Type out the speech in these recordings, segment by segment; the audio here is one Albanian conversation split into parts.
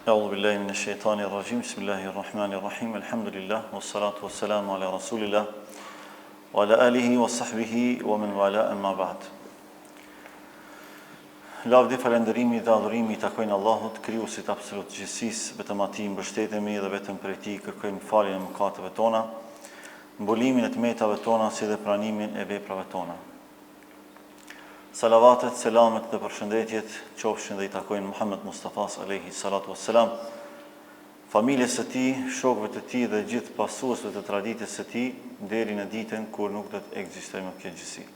A'udhu billahi minash shaitanir rajim. Bismillahir rahmanir rahim. Alhamdulillah wassalatu wassalamu ala rasulillah wa ala alihi wa sahbihi wa man wala, amma ba'd. Lavdi, falënderimi dhe adhurimi i takojnë Allahut, krijuesit absolut të gjithësisë, vetëm atij mbështetemi dhe vetëm prej tij kërkojmë faljen e mëkateve tona, mbulimin e tmetave tona si dhe pranimin e veprave tona. Salavatet, selamet dhe përshëndetjet qofshin dhe i takojnë Muhammed Mustafas alayhi salatu wassalam, familjes së tij, shokëve të tij dhe gjithë pasuesve të traditës së tij deri në ditën kur nuk do të ekzistojë më kjo gjësi.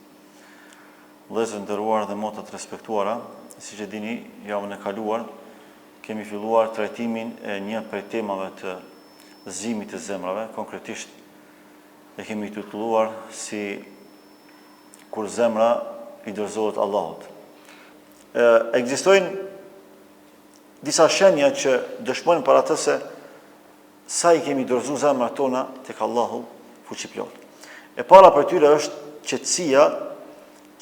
Vëllezër nderuar dhe motra të respektuara, siç e dini, javën e kaluar kemi filluar trajtimin e një prej temave të zgjimit të zemrave, konkretisht e kemi titulluar si kur zemra i dorëzohet Allahut. Ekzistojnë disa shenja që dëshmojnë për atë se sa i kemi dorëzuar zemrat tona tek Allahu fuqiplot. E para për tyre është qetësia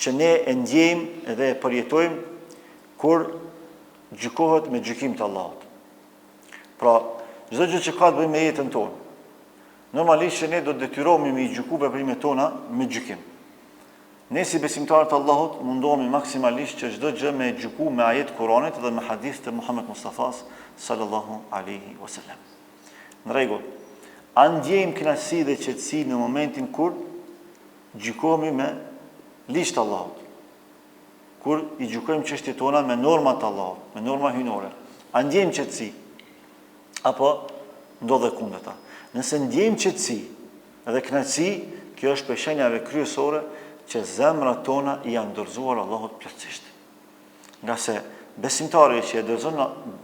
që ne e ndjejmë dhe e përjetojmë kur gjykohet me gjykim të Allahut. Pra, çdo gjë që ka të bëjë me jetën tonë, normalisht që ne do të detyrohemi me i gjyku veprimet tona me gjykim. Ne si besimtarët të Allahut mundohemi maksimalisht që çdo gjë me gjyku me ajet Kuranit dhe me hadith të Muhammed Mustafas sallallahu alaihi wasallam. Në rregull, a ndjejmë kënaqësi dhe qetësi në momentin kur gjykohemi me ligj të Allahut, kur i gjykojmë çështjet tona me normat të Allahut, me norma hyjnore? A ndjejmë qetësi apo ndodhe kundërta? Nëse ndjejmë qetësi dhe kënaqësi, kjo është për shenjave kryesore që zemrat tona i janë dorëzuar Allahut plotësisht. Nga se besimtari që e dorëzon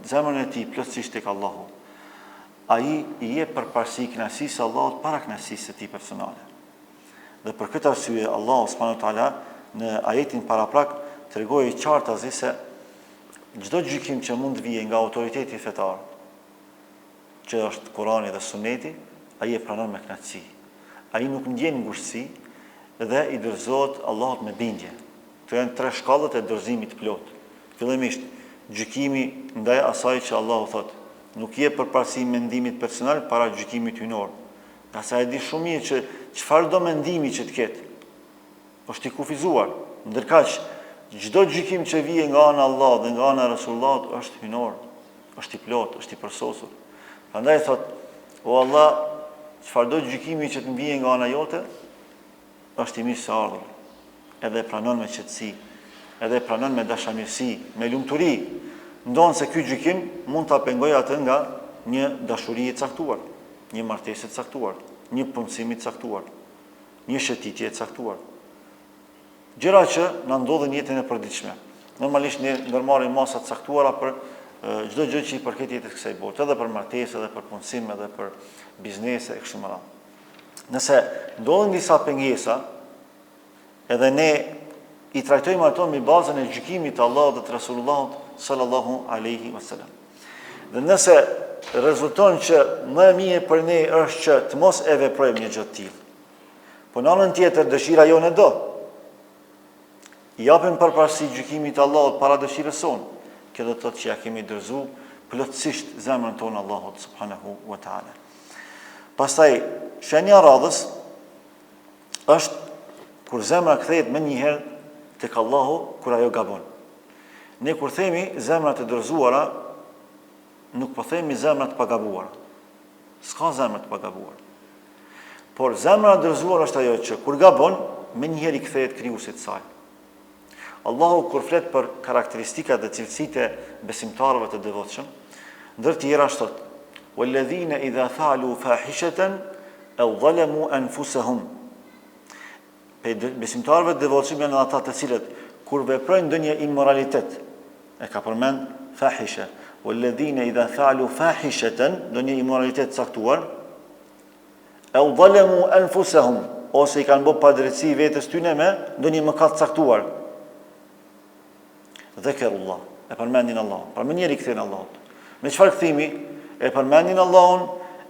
zemrën e tij plotësisht tek Allahu, ai i jep përparësi kënaqësisë së Allahut para kënaqësisë së tij personale. Dhe për këtë arsye Allahu subhanahu wa taala në ajetin paraprak tregoi qartazi se çdo gjykim që mund të vijë nga autoriteti fetar, që është Kurani dhe Suneti, ai e pranon me kënaqësi. Ai nuk ndjen ngushtësi dhe i dorëzohet Allahut me bindje. Këto janë tre shkallët e dorëzimit plot. Fillimisht, gjykimi ndaj asaj që Allahu thotë, nuk jep përparësi mendimit personal para gjykimit hyjnor. Nga sa e di shumë mirë që çfarë do mendimi që të ketë, është i kufizuar. Ndërkaq, çdo gjykim që vije nga ana e Allahut dhe nga ana e Resulullah është hyjnor, është i plot, është i përsosur. Prandaj thotë, o Allah, çfarëdo gjykimi që të vije nga ana jote, është i mirë së ardhur, edhe pranon me qetësi, edhe pranon me dashamirësi, me lumturi, ndonë se ky gjykim mund ta pengojë atë nga një dashuri e caktuar, një martesë e caktuar, një punësim i caktuar, një shëtitje e caktuar. Gjëra që na ndodhin në jetën e përditshme. Normalisht ne ndërmarrim masa të caktuara për çdo gjë që i përket jetës kësaj bote, edhe për martesë, edhe për punësim, edhe për biznese e kështu me radhë. Nëse ndodhin disa pengesa, edhe ne i trajtojmë ato me bazën e gjykimit të Allahut dhe të Resulullahut sallallahu alaihi wasallam. Dhe nëse rezulton që më e mirë për ne është që të mos e veprojmë një gjë të tillë, po në anën tjetër dëshira jone do, i japim përparësi gjykimit të Allahut para dëshirës sonë, kjo do të thotë që ja kemi dorëzuar plotësisht zemrën tonë Allahut subhanahu wa taala. Pastaj, shenja radhës është kur zemra kthehet më njëherë tek Allahu kur ajo gabon. Ne kur themi zemrat e dorëzuara, nuk po themi zemrat e pagabuara. S'ka zemra të pagabuara. Por zemra e dorëzuar është ajo që kur gabon, më njëherë i kthehet krijuesit të saj. Allahu kur flet për karakteristikat dhe cilësitë e besimtarëve të devotshëm, ndër të tjera thotë: "Walladhina idha fa'alu fahishatan aw zalamu anfusahum." Besimtarëve të devotshëm janë ata të cilët kur veprojnë ndonjë immoralitet, e ka përmend fahisha, walladhina idha fa'alu fahishatan, ndonjë immoralitet caktuar, aw zalamu anfusahum, ose i kanë bërë padrejtësi vetes tyre me ndonjë mëkat caktuar. Dhakarullah, e përmendin Allahun. Pra më njëri kthejnë Allahut. Me çfarë kthimi? E përmendin Allahun,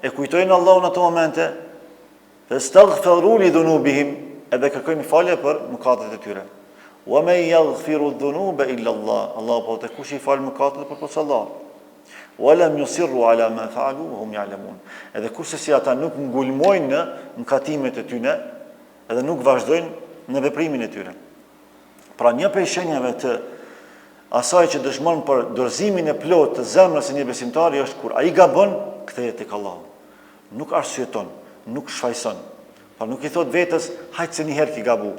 e kujtojnë Allahun ato momente, dhe staghfiru li dhunubihim, edhe kërkojnë falje për mëkatet e tyre. Wa man yaghfiru dhunuba illa Allah. Allah po të kush i fal mëkatet përveç Allah. walam yusirru ala ma fa'alu wa hum ya'lamun. Edhe kurse si ata nuk ngulmojnë në mëkatimet e tyre, edhe nuk vazhdojnë në veprimin e tyre. Pra një prej shenjave të asaj që dëshmon për dorëzimin e plotë të zemrës së një besimtari është kur ai gabon, kthehet tek Allahu. Nuk arsyeton, nuk shfaqson. Pra nuk i thot vetës, hajtë se një herë ki gabu.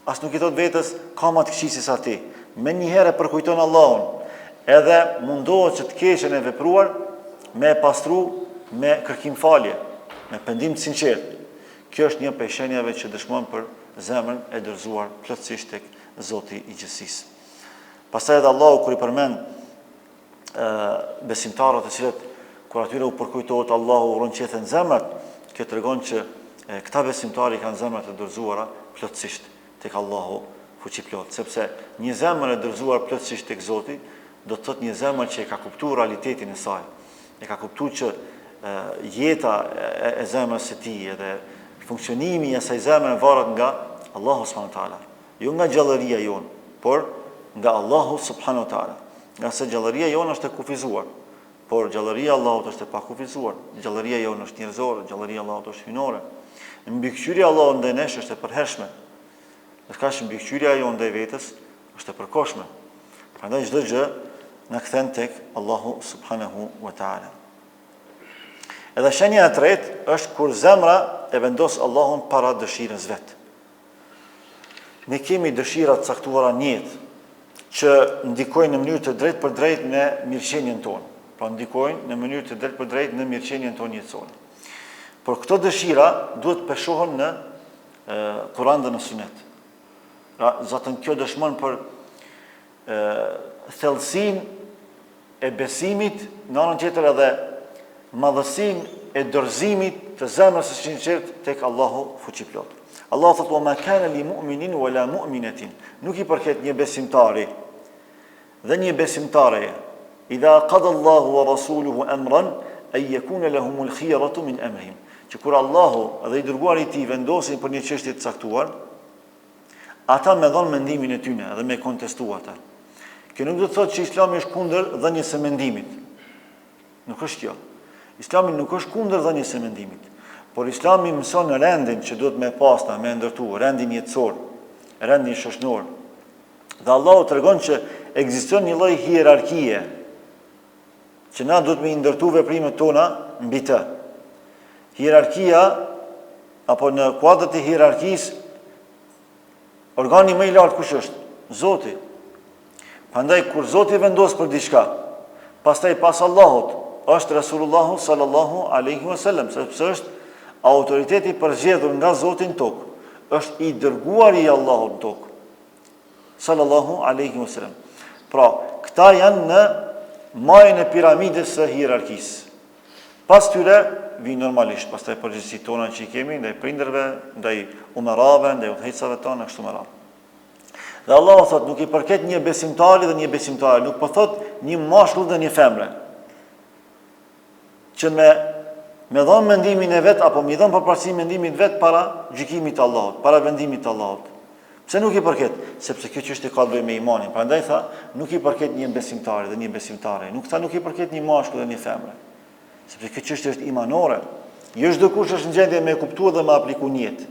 As nuk i thot vetës, ka ma të këshisis ati. Me një herë e përkujton Allahun. Edhe mundohet që të keqen e vepruar me pastru, me kërkim falje, me pendim të sinqert. Kjo është një prej shenjave që dëshmon për zemrën e dorëzuar plotësisht tek Zoti i gjithësisë. Pastaj edhe Allahu kur i përmend besimtarët të cilët kur atyre u përkujtohet Allahu ronqethen zemrat, kjo tregon që këta besimtarë kanë zemrat e dorëzuara plotësisht tek Allahu fuqiplot, sepse një zemër e dorëzuar plotësisht tek Zoti do të thotë një zemër që e ka kuptuar realitetin e saj, e ka kuptuar që jeta e zemrës së tij edhe funksionimi i asaj zemre varet nga Allahu subhanahu wa taala, jo nga gjallëria jon, por nga Allahu subhanahu wa taala. Nga se gjallëria jon është e kufizuar, por gjallëria e Allahut është e pakufizuar. Gjallëria jon është njerëzore, gjallëria e Allahut është hyjnore. Mbikëqyrja e Allahut ndaj nesh është e përhershme. Ndërsa mbikëqyrja jon ndaj vetes është e përkohshme. Prandaj çdo gjë na kthen tek Allahu subhanahu wa taala. Edhe shenja e tretë është kur zemra e vendos Allahun para dëshirës vet. Ne kemi dëshira të caktuara në jetë që ndikojnë në mënyrë të drejtë për drejtë në mirëqenien tonë. Pra ndikojnë në mënyrë të drejtë për drejtë në mirëqenien tonë jetësore. Por këto dëshira duhet peshohen në Kur'an dhe në Sunet. Pra zatën kjo dëshmon për thellësinë e besimit, në anën tjetër edhe madhësinë e dorëzimit të zemrës së sinqert tek Allahu fuqiplot. Allah thotë wa ma kana li mu'minin wala mu'minatin. Nuk i përket një besimtari dhe një besimtare idha qada Allahu wa rasuluhu amran an yakuna lahumul khiyaratu min amrihim. Që kur Allahu dhe i dërguari i tij vendosin për një çështje të caktuar, ata me dhon mendimin e tyre dhe me kontestu ata. Kjo nuk do të thotë që Islami është kundër dhënies së mendimit. Nuk është kjo. Islami nuk është kundër dhënies së mendimit. Por Islami mëson rendin që duhet me pasta, me ndërtu, rendin jetësor, rendin shoqëror. Dhe Allahu tregon që ekziston një lloj hierarkie që na duhet me ndërtu veprimet tona mbi të. Hierarkia apo në kuadrat e hierarkisë organi më i lartë kush është? Zoti. Prandaj kur Zoti vendos për diçka, pastaj pas Allahut është Resulullahu sallallahu alaihi wasallam, sepse është autoriteti përzgjedhur nga Zoti në tokë, është i dërguari i Allahut në tokë, sallallahu alaihi wasallam. Pra, këta janë në majën e piramidës së hierarkisë. Pas tyre vinë normalisht, pastaj përgjegjësitë tona që i kemi ndaj prindërve, ndaj umarave, ndaj udhëheqësave tonë kështu me radhë. Dhe Allahu thotë nuk i përket një besimtari dhe një besimtare, nuk po thotë një mashkull dhe një femre. Që me dhon mendimin e vet apo me dhon përparësi mendimit vet para gjykimit të Allahut, para vendimit të Allahut. Pse nuk i përket? Sepse kjo çështje ka të bëjë me imanin. Prandaj tha, nuk i përket një besimtari dhe një besimtare. Nuk i përket një mashkull dhe një femre. Sepse kjo çështje është imanore. Jo çdo kush është në gjendje me kuptuar dhe me aplikuar në jetë.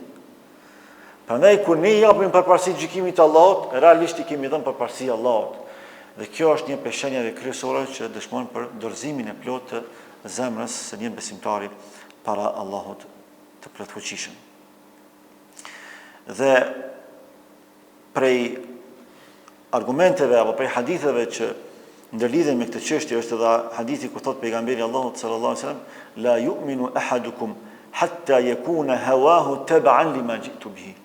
Prandaj kur ne japim përparësi gjykimit të Allahut, realisht i kemi dhënë përparësi Allahut. Dhe kjo është një prej shenjave kryesore që dëshmon për dorëzimin e plotë të zemrës së një besimtari para Allahut të plotfuqishëm. Dhe prej argumenteve apo prej haditheve që ndërlidhen me këtë çështje është edhe hadithi ku thot pejgamberi Allahut sallallahu alaihi wasallam la yu'minu ahadukum hatta yakuna hawahu tab'an lima ji'tu bihi.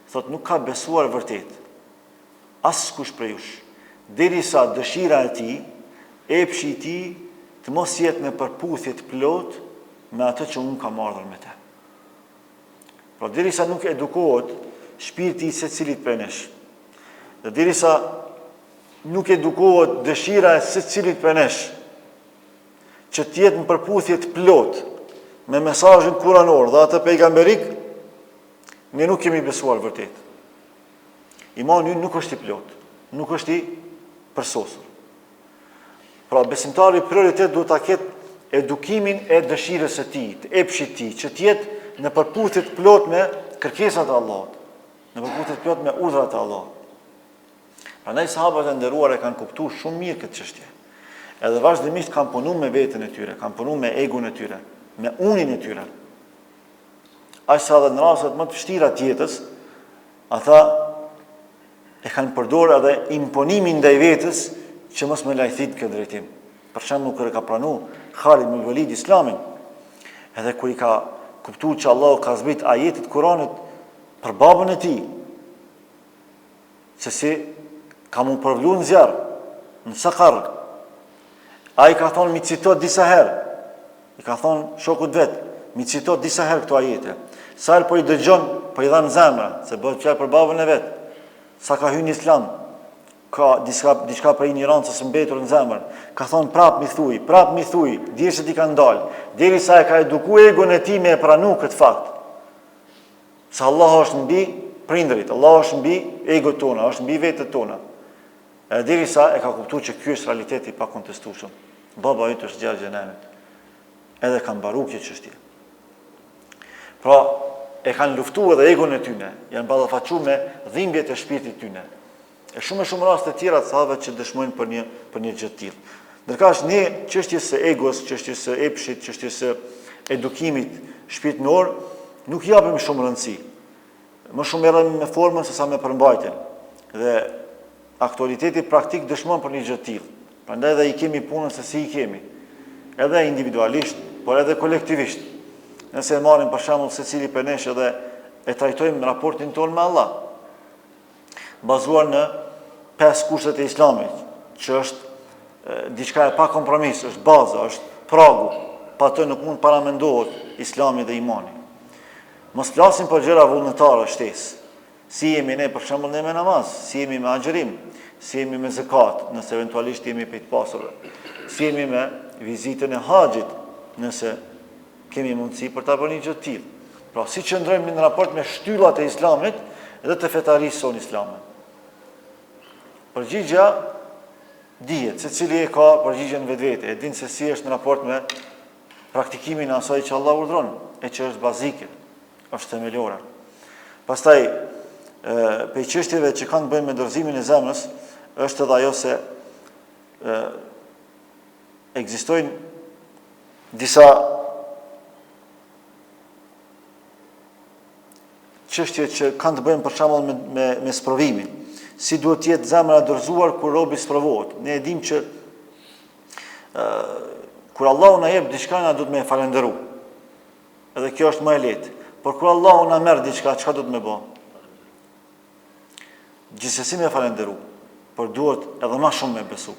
Thot nuk ka besuar vërtet askush prej jush derisa dëshira e tij, epshi i tij të mos jetë në përputhje të plot me atë që unë kam ardhur me të. Pra derisa nuk edukohet shpirti i secilit prej nesh, dhe derisa nuk edukohet dëshira e secilit prej nesh që të jetë në përputhje të plot me mesazhin kuranor dhe atë pejgamberik, ne nuk kemi besuar vërtet. Imani nuk është i plot, nuk është i përsosur. Pra besimtari prioritet duhet ta ketë edukimin e dëshirës së tij, të epshit të tij, që të jetë në përputhje të plot me kërkesat e Allahut, në përputhje të plot me urdhrat e Allahut. Prandaj sahabët e nderuar e kanë kuptuar shumë mirë këtë çështje. Edhe vazhdimisht kanë punuar me veten e tyre, kanë punuar me egun e tyre, me unin e tyre. Aq sa edhe në rastet më të vështira të jetës, ata e kanë përdorur edhe imponimin ndaj vetes që mos më lajthit këtë drejtim. Për shembull, kur e ka pranuar Khalid ibn Walid Islamin, edhe kur i ka kuptuar që Allahu ka zbrit ajetet Kuranit për babën e tij, se si ka mu përvlu në zjarë, në Sakar, a i ka thonë mi citot disa herë, i ka thonë shokut vetë, mi citot disa herë këto ajete. Sa herë po i dëgjon, po i dhanë zemra, se bëhet fjalë për babën e vetë, sa ka hyrë në Islam, ka diçka për ignorancës mbetur në zemër, ka thonë prap mi thuj, djeshet i ka ndalë, derisa e ka eduku egon e ti me e pranu këtë fakt. Se Allah është mbi prindrit, Allah është mbi egot tona, është mbi vetët tona. E derisa e ka kuptuar që ky është realiteti pa kontestueshëm. Baba yt është gjatë xhenemit. Edhe kanë mbaruar këtë çështje. Pra, e kanë luftuar edhe egon e tyre, janë ballafaquar me dhimbjet e shpirtit tyre. E shumë raste të tjera të sahabëve që dëshmojnë për një gjë të tillë. Ndërkaq ne çështjes së egos, çështjes së epshit, çështjes së edukimit shpirtëror nuk japim shumë rëndësi. Më shumë merrem me formën sesa me përmbajtjen. Dhe aktualiteti praktik dëshmon për një gjë të tillë. Prandaj edhe i kemi punën se si i kemi. Edhe individualisht, por edhe kolektivisht. Nëse e marrim për shembull secili për nesh edhe e trajtojmë raportin tonë me Allah, bazuar në 5 kushtet e Islamit, që është diçka e pa kompromis, është baza, është pragu, pa të nuk mund paramendohet Islami dhe imani. Mos flasim për gjëra vullnetare shtesë. Si jemi ne për shembull me namaz, si jemi me agjërim, si jemi me zakat, nëse eventualisht jemi për të pasurve, si jemi me vizitën e haxhit, nëse kemi mundësi për ta bërë një gjë të tillë. Pra, si qëndrojmë në raport me shtyllat e Islamit dhe të fetarisë son islame. Përgjigja dihet, secili e ka përgjigjen vetvete, e din se si është në raport me praktikimin e asaj që Allah urdhron, e që është bazike, është themelore. Pastaj, për çështjeve që kanë të bëjnë me dorëzimin e zemrës, është edhe ajo se ekzistojnë disa çështje që kanë të bëjnë për shembull me sprovimin. Si duhet të jetë zemra e dorëzuar kur robi sprovohet. Ne e dimë që kur Allahu na jep diçka, na duhet me falendëru. Edhe kjo është më e lehtë. Por kur Allahu na merr diçka, çka do të më bëj? Gjithsesi me falendëru, por duhet edhe më shumë me besu.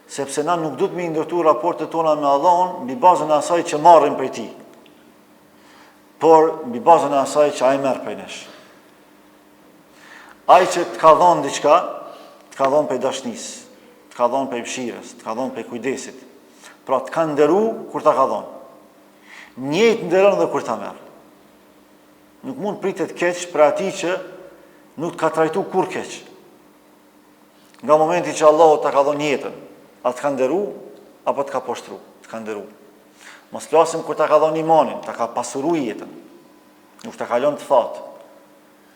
Sepse na nuk duhet me ndërtu raportet tona me Allahun mbi bazën e asaj që marrim prej tij, por mbi bazën e asaj që ai merr prej nesh. Ai që të ka dhënë diçka, të ka dhënë prej dashnisë, të ka dhënë prej mëshirës, të ka dhënë prej kujdesit. Pra të ka nderu kur ta ka dhënë. Njëjtë nderon edhe kur ta merr. Nuk mund pritet keq për atij që nuk të ka trajtu kur keq. Nga momenti që Allahu ta ka dhënë jetën, a të ka nderu apo të ka poshtru, të ka nderu. Mos flasim kur ta ka dhënë imanin, ta ka pasuru jetën. Nuk ta ka lënë të thatë.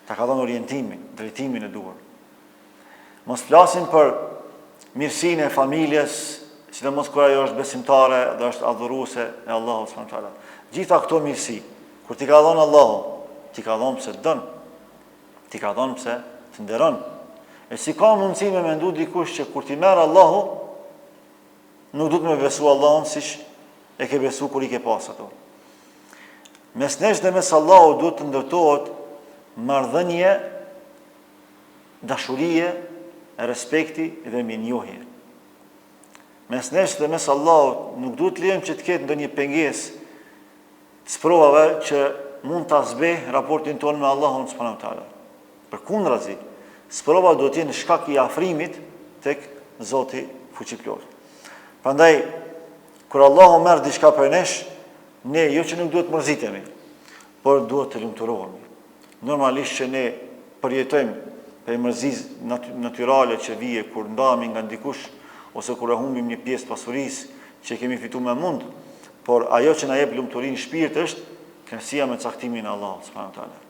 Ta ka dhënë orientimin, drejtimin e duhur. Mos flasim për mirësinë e familjes, sidomos kur ajo është besimtare dhe është adhuruese e Allahut subhanahu wa taala. Gjitha këto mirësi, kur ti ka dhënë Allahu, ti ka dhënë pse të don. Ti ka dhënë pse të nderon. E si ka mundësi me mendu dikush që kur ti merr Allahu, nuk duhet me besu Allahun siç e ke besu kur i ke pas ato. Mes nesh dhe mes Allahut duhet të ndërtohet marrëdhënie, dashurie, respekti dhe mirënjohje. Mes nesh dhe mes Allahut nuk duhet lejmë që të ketë ndonjë pengesë të sprovave që mund ta zbej raportin tonë me Allahun subhanahu wa taala. Përkundrazi, sprova duhet të jenë shkak i afrimit tek Zoti fuqiplot. Prandaj kur Allahu merr diçka prej nesh, ne jo që nuk duhet mërzitemi, por duhet të lumturohemi. Normalisht që ne përjetojmë për mërzis natyrale që vije kur ndahemi nga dikush, ose kur e humbim një pjesë pasurisë që kemi fitu me mund, por ajo që na jep lumturinë shpirt është kënaqësia me caktimin e Allahut subhanahu wa taala.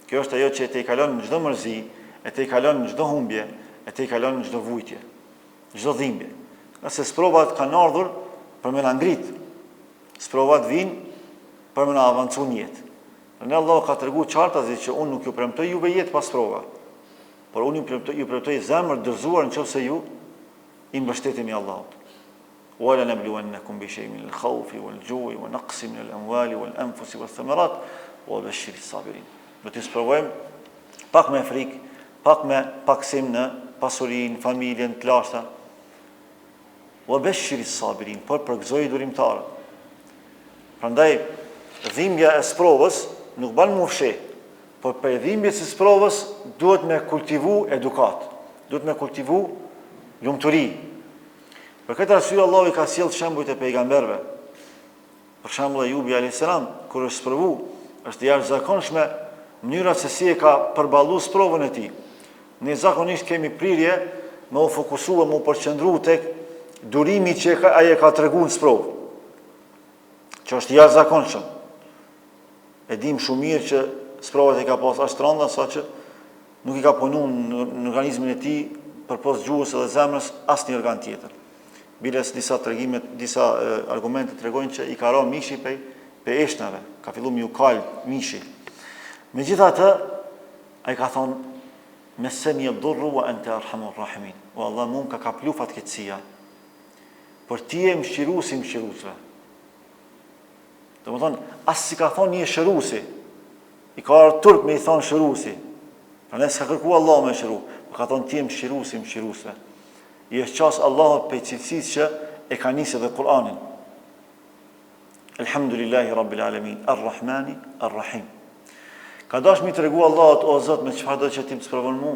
Kjo është ajo që te i kalon çdo mërzi, e te i kalon çdo humbje, e te i kalon çdo vujtje, çdo dhimbje. Nëse sprovat kanë ardhur për me na ngrit, sprovat vijnë për me na avancu në jetë. Ne Allah ka treguar qartazi që unë nuk ju premtoj juve jetë pas sprova, por unë ju premtoj zemër dërzuar nëse ju i mbështeteni Allahut. وَلَنَبْلُوَنَّكُمْ بِشَيْءٍ مِنَ الْخَوْفِ وَالْجُوعِ وَنَقْصٍ مِنَ الْأَمْوَالِ وَالْأَنْفُسِ وَالثَّمَرَاتِ وَبَشِّرِ الصَّابِرِينَ. Do të sprovojmë pak me frikë, pak me paksim në pasurinë, familjen, të lashta. وَبَشِّرِ الصَّابِرِينَ, por përgëzoi durimtarët. Prandaj dhimbja e sprovës nuk ban më fsheh, por për dhimbjes së sprovës duhet me kultivu edukat, duhet me kultivu lumturi. Për këtë arsye Allahu i ka sjellë shembujt e pejgamberëve. Për shembull Ajubi alayhis salam, kur është sprovu, është jashtëzakonshme mënyra se si e ka përballuar sprovën e tij. Ne zakonisht kemi prirje me u fokusuar, me u përqendruar tek durimi që ai e ka treguar në sprovë, që është jashtëzakonshëm. E dim shumë mirë që sprovat e ka pas ashtë rënda, sa që nuk i ka punu në organizmin e tij përpos gjuhës edhe zemrës asnjë organ tjetër. Biles disa argumente tregojnë që i ka ra mishi pe eshnave, ka fillu me u kal mishi. Megjithatë, ai ka thonë, meseni ad-durru wa anta arhamur rahimin. O Allah, mua ka kaplu fatkeqësia, por ti je mëshiruesi mëshiruesve. Domethënë, as si ka thonë një shëruesi, i ka ardhur turp me i thonë shëruesi. Prandaj s'ka kërkuar Allah me shëru, por ka thonë ti je mëshiruesi mëshiruesve. I është qasë Allahot për cilësisë që e ka nisë dhe Kur'anin. Elhamdulillahi Rabbil Alamin, Ar-Rahmani, Ar-Rahim. Ka dash mi të regu Allahot, o Zot, me çfarë do që ti më sprovon mu,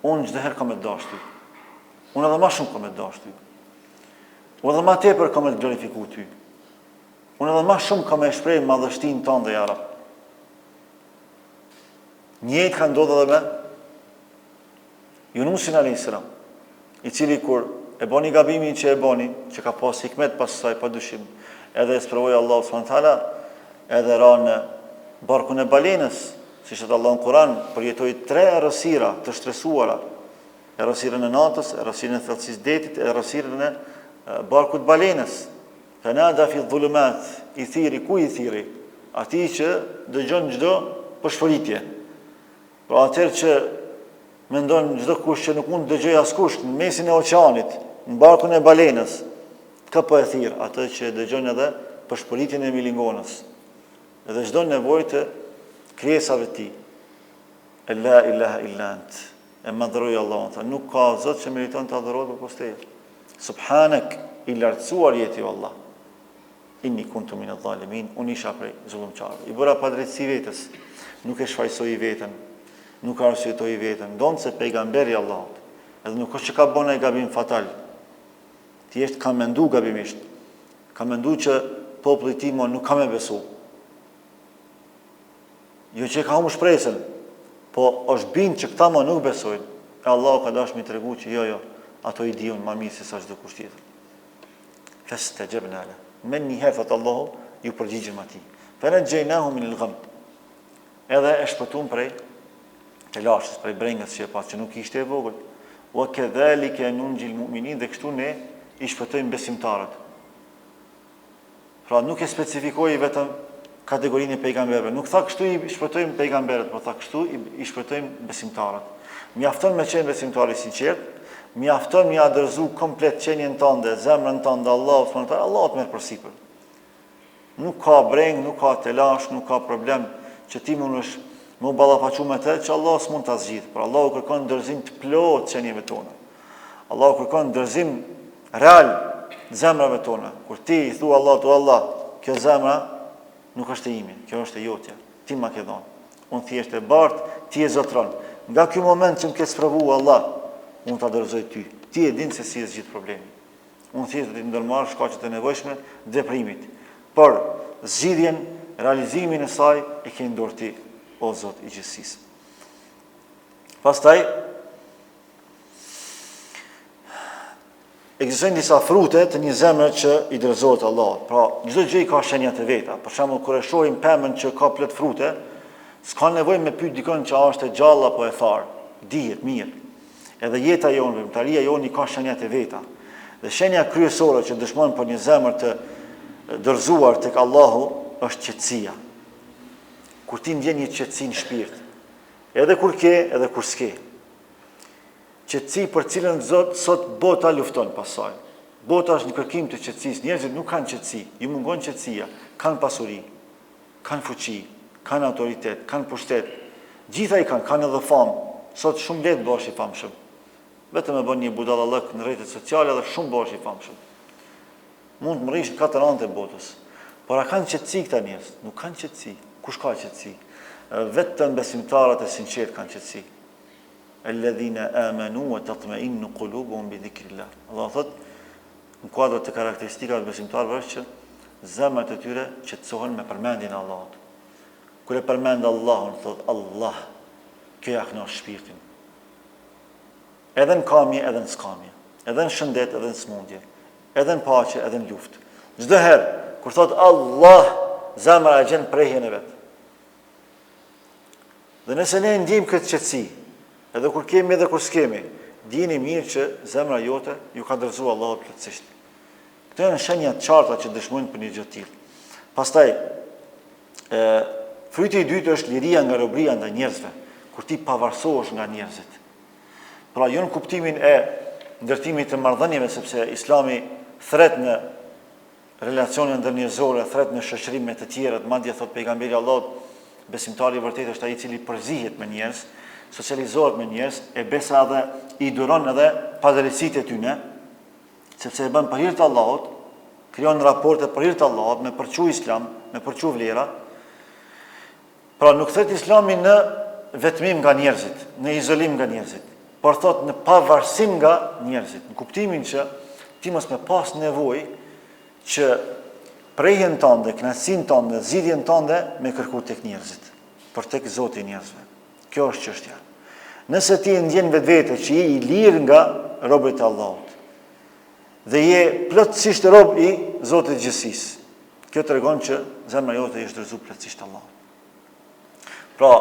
unë çdoherë kam e dash ty. Unë edhe ma shumë kam e dash ty. Unë edhe ma tepër kam e të glorifiku ty. Unë edhe ma shumë kam e shprej madhështinë tonë dhe jara. Njëjtë ka ndodhur edhe me Yunusin alayhis salam, i cili kur e boni gabimin që e boni, që ka pas hikmet pas saj pa dyshim, edhe e sprovoi Allahu subhanahu wa taala, edhe ra në barkun e balenës, siç thot Allahu në Kur'an, përjetoi 3 errësira të shtresuara, errësirën e natës, errësirën e thellësisë detit, errësirën e barkut balenës. Fanada fi dhulumat, i thiri, ku i thiri? Ati që dëgjon çdo përshpëritje. Pra atëherë që mendon çdo kush që nuk mund të dëgjojë askush në mesin e oqeanit, në barkun e balenës, ka po e thirr atë që dëgjon edhe përshpëritjen e milingonës. Edhe çdo nevojë të krijesave të tij. La ilaha illa ant. E madhroi Allahun, tha, nuk ka zot që meriton të adhurohet përpos teje. Subhanak, i lartësuar jeti o Allah. Inni kuntu min adh-dhalimin, unë isha prej zullumçarëve. I bëra pa drejtësi vetes, nuk e shfaqsoi veten, nuk arsyetoi veten, ndonë se pejgamberi Allahut, edhe nuk është që ka bënë ai gabim fatal. Thjesht ka mendu gabimisht. Ka mendu që populli i tij nuk ka më besu. Jo që ka humbur shpresën, po është bind që këta nuk besojnë. E Allahu ka dashur mi tregu që jo, ato i diun më mirë se sa çdo kusht tjetër. Fastajabna la. Men njëherë thot Allahu, ju përgjigjëm atij. Fanajjaynahu min al-gham. Edhe e shpëtuam prej të lashës, prej brengës që e pas, që nuk ishte e vogël. Wa kadhalika nunjil mu'minin, dhe kështu ne i shpëtojmë besimtarët. Pra nuk e specifikoi vetëm kategorinë e pejgamberëve. Nuk tha kështu i shpëtojmë pejgamberët, por tha kështu i shpëtojmë besimtarët. Mjafton me qenë besimtari sinqert, mjafton me adërzu komplet qenjen tënde, zemrën tënde, Allahu subhanahu wa taala, Allahu të merr përsipër. Nuk ka breng, nuk ka telash, nuk ka problem që ti mundesh më ballafaqu me të që Allah s'mund ta zgjidh. Por Allahu kërkon ndërzim të plotë qenieve tona. Allahu kërkon ndërzim real të zemrave tona. Kur ti i thua Allahut, o Allah, kjo zemra nuk është e ime, kjo është e jotja. Ti ma ke dhënë. Unë thjesht e bart, ti e zotron. Nga ky moment që më ke sprovu Allah, unë ta dorëzoj ty. Ti e din se si e zgjidh problemin. Unë thjesht do të ndërmarr shkaqet e nevojshme të veprimit. Por zgjidhjen, realizimin e saj e ke në dorë ti, o Zot i gjithësisë. Pastaj Ekzistojnë disa frute të një zemre që i dorëzohet Allahut. Pra, çdo gjë ka shenjat e veta. Për shembull, kur e shohim pemën që ka plot frute, s'ka nevojë me pyet dikon që a është e gjallë apo e tharë. Dihet mirë. Edhe jeta jonë, veprimtaria jonë ka shenjat e veta. Dhe shenja kryesore që dëshmon për një zemër të dorëzuar tek Allahu është qetësia. Kur ti ndjen një qetësi në shpirt, edhe kur ke, edhe kur s'ke. Qetësi për cilën sot bota lufton pasaj. Bota është në kërkim të qetësisë. Njerëzit nuk kanë qetësi, ju mungon qetësia. Kanë pasuri, kanë fuqi, kanë autoritet, kanë pushtet. Gjitha i kanë edhe famë. Sot shumë lehtë bëhesh i famshëm. Vetëm e bën një budallallëk në rrjetet sociale dhe shumë bëhesh i famshëm. Mund të mrish në katër anët e botës. Por a kanë qetësi këta njerëz? Nuk kanë qetësi. Kush ka qetësi? Vetëm besimtarët e sinqertë kanë qetësi. Alladhina amanu wa tatma'innu qulubuhum bi dhikrillah. Allah thot në kuadër të karakteristikave të besimtarëve është që zemrat e tyre qetësohen me përmendjen e Allahut. Kur e përmend Allahun, thot Allah, kjo ja kënon shpirtin. Edhe në kamje, edhe në skamje, edhe në shëndet, edhe në smundje, edhe në paqe, edhe në luftë. Çdo herë kur thot Allah, zemra e gjen prehjen e vet. Dhe nëse ne ndjejmë këtë qetësi, edhe kur kemi edhe kur s'kemi, dini mirë që zemra jote ju ka dorëzuar Allahu plotësisht. Këto janë shenja të qarta që dëshmojnë për një gjë të tillë. Pastaj, fryti i dytë është liria nga robëria ndaj njerëzve, kur ti pavarësohesh nga njerëzit. Pra, jo në kuptimin e ndërtimit të marrëdhënieve, sepse Islami thret në relacione ndërnjerëzore, thret në shoqërime të tjera, madje thot pejgamberi Allahut, besimtari i vërtetë është ai i cili përzihet me njerëz, socializohet me njerëz, e besa dhe i duron edhe padrejtësitë e tyre, sepse e bën për hir të Allahut, krijon raporte për hir të Allahut, me përçu Islam, me përçu vlera. Pra nuk thot Islami në vetmim nga njerëzit, në izolim nga njerëzit, por thot në pavarësim nga njerëzit, në kuptimin që ti mos me pas nevojë që prehjen tënde, kënaqësinë tënde, zgjidhjen tënde me kërku tek njerëzit, por tek Zoti i njerëzve. Kjo është çështja. Nëse ti ndjen vetvete që je i lirë nga robët e Allahut dhe je plotësisht rob i Zotit të gjithësisë, kjo tregon që zemra jote është dorëzuar plotësisht Allahut. Pra,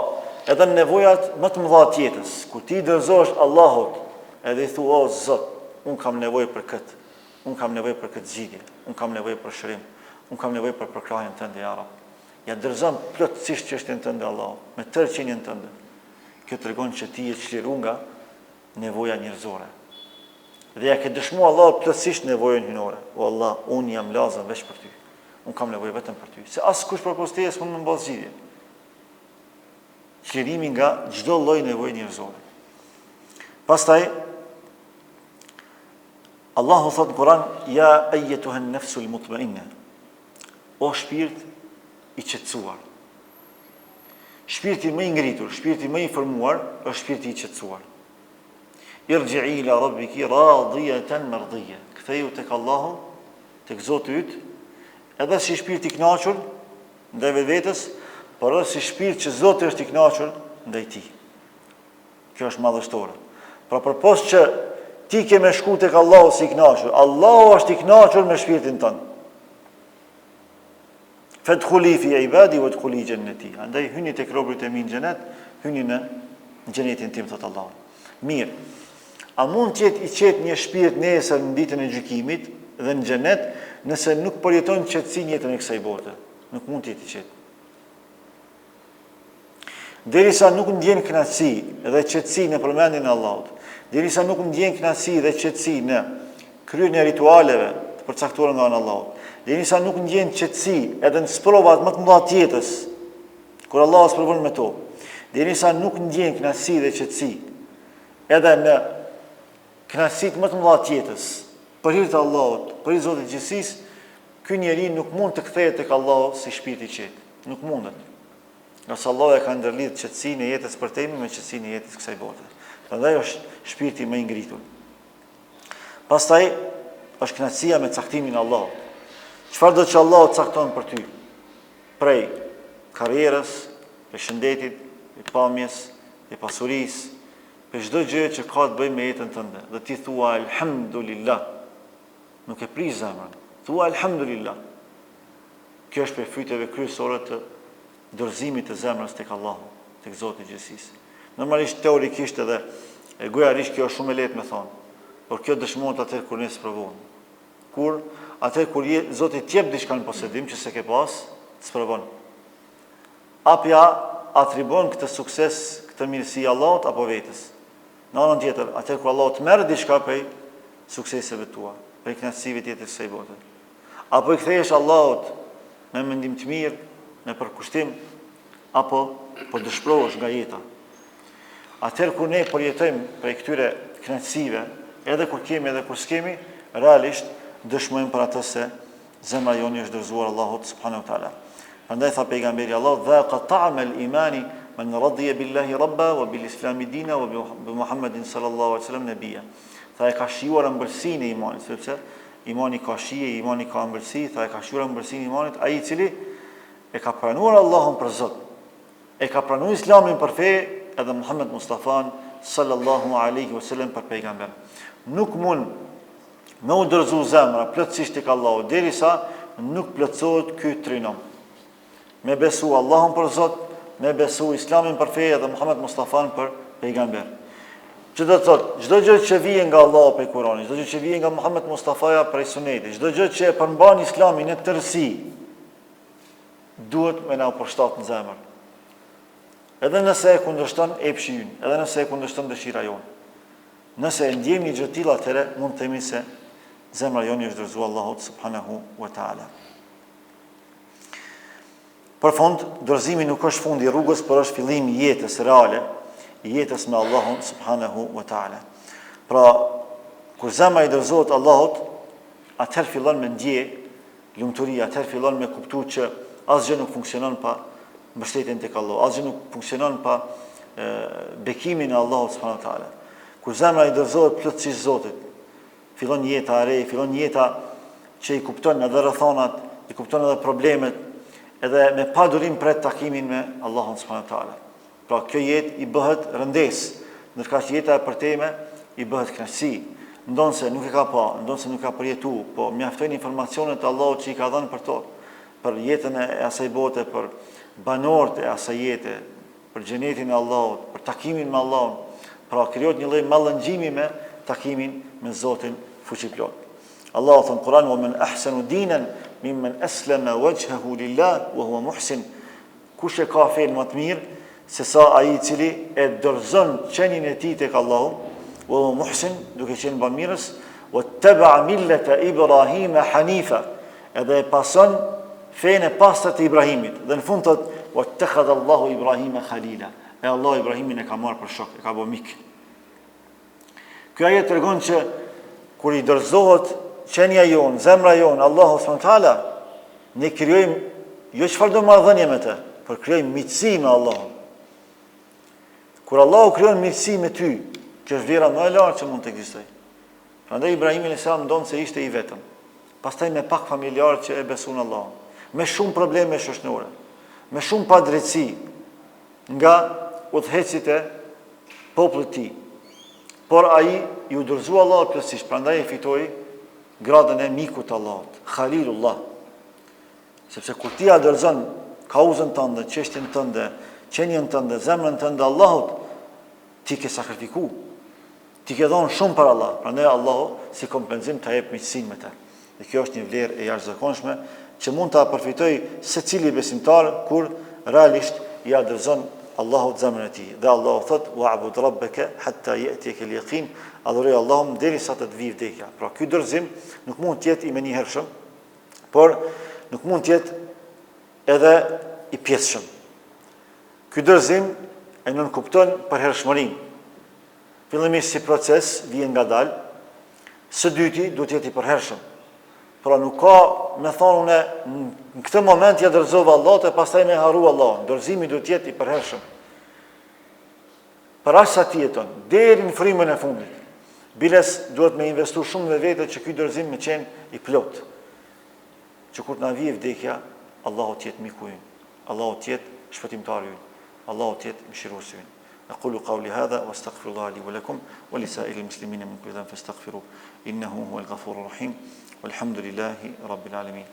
edhe në nevojat më të mëdha të jetës, kur ti dorëzohesh Allahut, edhe i thua o Zot, un kam nevojë për këtë, un kam nevojë për këtë zgjidhje, un kam nevojë për shërim, un kam nevojë për përkrahjen tënde ya Rab. Ja dorëzon plotësisht çështjen tënde Allahut, me tërë qenien tënde. Kjo tregon që ti je çliruar nga nevoja njerëzore. Dhe ja ke dëshmuar Allahut plotësisht nevojën hynore. O Allah, un jam lazëm veç për ty. Un kam nevojë vetëm për ty. Se askush përpos teje s'mund të më bëj zgjidhje. Çlirimi nga çdo lloj nevoje njerëzore. Pastaj Allahu thot në Kur'an, ja ayyatuha an-nafsu al-mutma'inna. O shpirt i qetësuar. Shpirti më i ngritur, shpirti më i formuar është shpirti i qetësuar. Irji'i ila rabbiki radiyatan mardiyya. Ktheu tek Allahu, tek Zoti yt, edhe si shpirt i kënaqur ndaj vetvetes, por edhe si shpirt që Zoti është i kënaqur ndaj tij. Kjo është madhështore. Pra përpos që ti ke me shku tek Allahu si i kënaqur, Allahu është i kënaqur me shpirtin tënd. Fadkhuli fi ibadi wadkhuli jannati. Andaj hyni tek robërit e mi në xhenet, hyni në xhenetin tim thot Allahu. Mirë. A mund të jetë i qetë një shpirt nesër në ditën e gjykimit dhe në xhenet nëse nuk përjeton qetësi në jetën e kësaj bote? Nuk mund të jetë i qetë. Derisa nuk ndjen kënaqësi dhe qetësi në përmendjen e Allahut, derisa nuk ndjen kënaqësi dhe qetësi në kryen e ritualeve të përcaktuara nga Allahu, derisa nuk ndjen qetësi edhe në sprovat më të mëdha të jetës, kur Allahu sprovon me to, derisa nuk ndjen kënaqësi dhe qetësi edhe në kënaqësitë më të mëdha të jetës, për hir të Allahut, për hir të Zotit të gjithësisë, ky njeri nuk mund të kthehet tek Allahu si shpirt i qetë. Nuk mundet. Nëse Allahu e ka ndërlidh qetësinë e jetës për temën me qetësinë e jetës kësaj bote. Prandaj është shpirti më i ngritur. Pastaj është kënaqësia me caktimin e Allahut. Çfarë do të Allahu cakton për ty? Prej karrierës, prej shëndetit, prej pamjes, prej pasurisë, për çdo gjë që ka të bëjë me jetën tënde. Dhe ti thua alhamdulillah. nuk e prish zemrën. Thua alhamdulillah. Kjo është për fytyve kryesore të dorëzimit të zemrës tek Allahu, tek Zoti i gjithësisë. Normalisht teorikisht edhe e gojarisht kjo është shumë e lehtë me thonë, por kjo dëshmohet atëherë kur ne sprovojmë. Kur atëherë kur Zoti të jep diçka në posedim që s'e ke pas, sprovon. Apja atribon këtë sukses, këtë mirësi Allahut apo vetes. Në anën tjetër, atëherë kur Allahu të merr diçka prej sukseseve tua, prej kënaqësive tjetër së bote. Apo i kthehesh Allahut me mendim të mirë, me përkushtim, apo po dëshpërohesh nga jeta. Atëherë kur ne përjetojmë prej këtyre kënaqësive, edhe kur kemi edhe kur s'kemi, realisht dëshmojmë për atë se zemra joni është dorëzuar Allahut subhanahu wa taala. Prandaj tha pejgamberi Allah, dhaqa ta'ma al-imani man radiya billahi rabba wa bil islami dina wa bi Muhammedin sallallahu alaihi wasallam nabiyya. Tha e ka shijuar ëmbëlsinë e imanit, sepse imani ka shije, imani ka ëmbëlsi, tha e ka shijuar ëmbëlsinë e imanit ai i cili e ka pranuar Allahun për Zot, e ka pranuar Islamin për fe, edhe Muhammed Mustafan sallallahu alaihi wasallam për pejgamber. Nuk mund me u dorëzu zemra plotësisht tek Allahu derisa nuk plotësohet ky trinom. Me besu Allahun për Zot, me besu Islamin për fe dhe Muhammed Mustafan për pejgamber. Që do të thotë, çdo gjë që vjen nga Allahu prej Kuranit, çdo gjë që vjen nga Muhammed Mustafaja prej Sunetit, çdo gjë që e përmban Islamin në tërësi, duhet me na përshtat në zemër. Edhe nëse e kundërshton epshi ynë, edhe nëse e kundërshton dëshira jonë. Nëse e ndjejmë një gjë të tillë, atëherë mund të themi se zemra joni është dorëzuar Allahut subhanahu wa taala. Për fund, dorëzimi nuk është fundi i rrugës, por është fillimi i jetës reale, i jetës me Allahun subhanahu wa taala. Pra, kur zemra i dorëzohet Allahut, atëherë fillon me ndje lumturi, atëherë fillon me kuptu që asgjë nuk funksionon pa mbështetjen tek Allahu, asgjë nuk funksionon pa bekimin e Allahut subhanahu wa taala. Kur zemra i dorëzohet plotësisht Zotit, fillon jeta e re, fillon jeta që i kupton edhe rrethonat, i kupton edhe problemet, edhe me pa durim pret takimin me Allahun subhanahu wa taala. Pra kjo jetë i bëhet rëndesë, ndërka që jeta e përteme i bëhet kënaqësi. Ndonse nuk e ka pa, ndonse nuk ka përjetu, po mjaftojnë informacionet e Allahut që i ka dhënë për to, për jetën e asaj bote, për banorët e asaj jete, për xhenetin e Allahut, për takimin me Allahun. Pra krijohet një lloj mallëngjimi me takimin me Zotin fuqiplot. Allahu thon Kur'an: "Wa man ahsanu dinan mimman aslama wajhahu lillah wa huwa muhsin." Kush e ka fen më të mirë se sa ai i cili e dorëzon qenien e tij tek Allahu, wa huwa muhsin, duke qenë bamirës, wattaba'a millata Ibrahima hanifa, edhe e pason fen e pastër të Ibrahimit. Dhe në fund thot: "Wattakhadha Allahu Ibrahima khalila." E Allah Ibrahimin e ka marrë për shok, e ka bërë mik. Kjo ajet tregon që kur i dorëzohet qenia jonë, zemra jonë, Allahu subhanahu wa taala, ne krijojmë jo çfarë do marrëdhënie me të, por krijojmë miqësi me Allahun. Kur Allahu krijon miqësi me ty, që është vlera më e lartë që mund të ekzistojë. Prandaj Ibrahim alayhis salam ndonë se ishte i vetëm. Pastaj me pak familjarë që e besuan Allahun, me shumë probleme shoqërore, me shumë padrejtësi nga udhëhecit e popullit të tij. Por ai i u dorëzua Allahut plotësisht, prandaj e fitoi gradën e mikut të Allahut, Khalilullah. Sepse kur ti ja dorëzon kauzën tënde, çështjen tënde, qenien tënde, zemrën tënde Allahut, ti ke sakrifiku. Ti ke dhënë shumë për Allah, prandaj Allahu si kompenzim ta jep miqësinë me të. Dhe kjo është një vlerë e jashtëzakonshme që mund ta përfitojë secili besimtar kur realisht ja dorëzon Allahut zemrën e tij. Dhe Allahu thot: "Wa'bud rabbaka hatta ya'tiyaka al-yaqin." Adhuroj Allahun derisa të vijë vdekja. Pra ky dorëzim nuk mund të jetë i menjëhershëm, por nuk mund të jetë edhe i pjesshëm. Ky dorëzim e nënkupton përhershmërinë. Fillimisht si proces vjen ngadalë, së dyti duhet të jetë i përhershëm. Pra nuk ka me thonë une në këtë moment ja dorëzova Allahut e pastaj me harru Allahun. Dorëzimi duhet të jetë i përhershëm. Për aq sa ti jeton, deri në frymën e fundit. Biles duhet me investu shumë me vete që ky dorëzim me qenë i plot. Që kur të na vijë vdekja, Allahu të jetë miku ynë, Allahu të jetë shpëtimtari ynë, Allahu të jetë mëshiruesi ynë. أقول قولي هذا واستغفر الله لي ولكم ولسائر المسلمين من كل ذنب فاستغفروه إنه هو الغفور الرحيم والحمد لله رب العالمين.